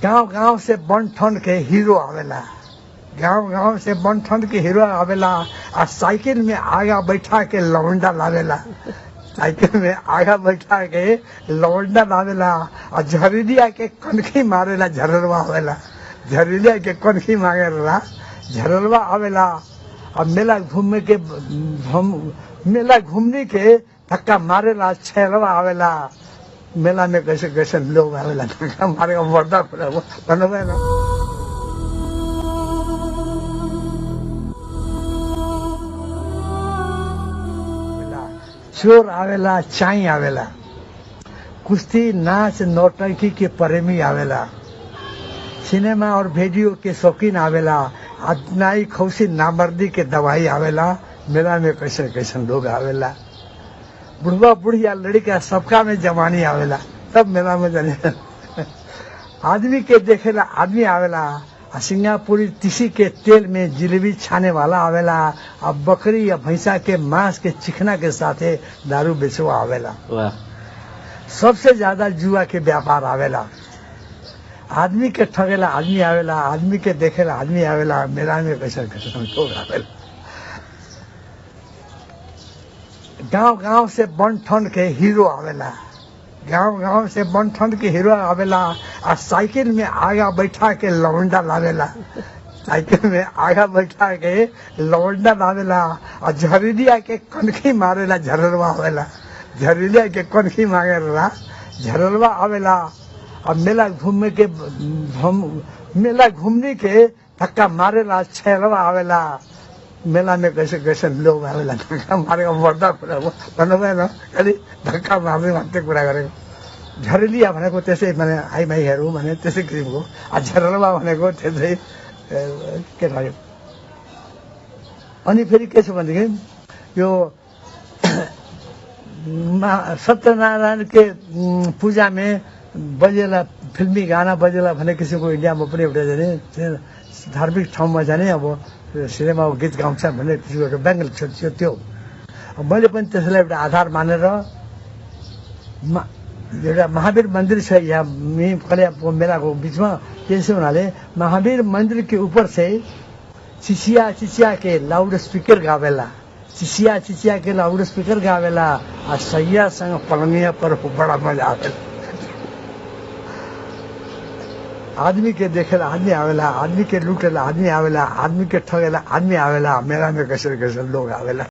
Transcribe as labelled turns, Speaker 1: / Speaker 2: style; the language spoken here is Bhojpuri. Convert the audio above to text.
Speaker 1: गांव गांव से बन ठन के हीरो आवेला, गांव गांव से बन ठन के हीरो आवेला। आ साइकिल में आगा बैठा के लवंडा लावेला, साइकिल में आगा बैठा के लवंडा लावेला। और झरिलिया के कनखी मारेला झरलवा आवेला, झरिलिया के कनखी मारेला झरलवा आवेला। और मेला घूमने के धक्का मारेला छेलवा आवेला। मेला में कैसे कैसे लोग आवेला धक्का मारे वर्दा बनवे ना। चोर आवेला, चाई आवेला, कुश्ती नाच नौटंकी के प्रेमी आवेला, सिनेमा और वीडियो के शौकीन आवेला, नाई खौसी नामर्दी के दवाई आवेला। मेला में कैसे कैसे लोग आवेला, बुढ़वा बुढ़िया लड़का सबका में जवानी आवेला, तब मेला में जाने आदमी के देखेला आदमी आवेला। सिंगापुरी तीसी के तेल में जिलेबी छाने वाला आवेला। अब बकरी या भैंसा के मांस के चिकना के साथे दारू बेचवा आवेला। सबसे ज्यादा जुआ के व्यापार आवेला। आदमी के ठगेला आदमी आवेला, आदमी के देखेला आदमी आवेला। मेला में कैसे कैसे लोग आवेला। गांव गांव से बन ठन के हीरो आवेला, गांव गांव से बन ठन के हीरो आवेला। और साइकिल में आगा बैठा के लवंडा लावेला, साइकिल में आगा बैठा के लवंडा लावेला। और झरिलिया के कनखी मारेला झरलवा आवेला, झरिलिया के कनखी मारेला झरलवा आवेला। और मेला घूमने के धक्का मारेला छेलवा आवेला। मेला में कैसे कैसे लोग आवेला धक्का मारे वर्दा बनवे ना, खाली धक्का मारते कुरा गरेको। झरेलिया भनेको त्यसै माने आइमाईहरू भने त्यसै किसिमको। झरलवा भनेको त्यसै के भयो। अनि फेरि के छ भनेदेखि यो सत्यनारायण के पूजा में बजेला, फिल्मी गाना बजेला भने किसिमको इन्डियामा पनि एउटा धार्मिक ठाउँमा जाने अब सिनेमा गीत गाउँछ भन्ने एउटा बेङ्गल थियो त्यो। मैले पनि त्यसलाई एउटा आधार मानेर एउटा महावीर मंदिर छ यहाँ कलियाको मेलाको बीचमा। त्यसै हुनाले महावीर मंदिर के ऊपर से चिचिया चिचिया के लाउड स्पीकर गावेला, चिचिया चिचिया के लाउड स्पीकर गावेला। और सैयासँग पलंगिया पर बड़ा मजा आवेला। आदमी के देखेला आदमी आवेला, आदमी के लूटेला आदमी आवेला, आदमी के ठगेला आदमी आवेला। मेला में कैसे कैसे लोग आवेला।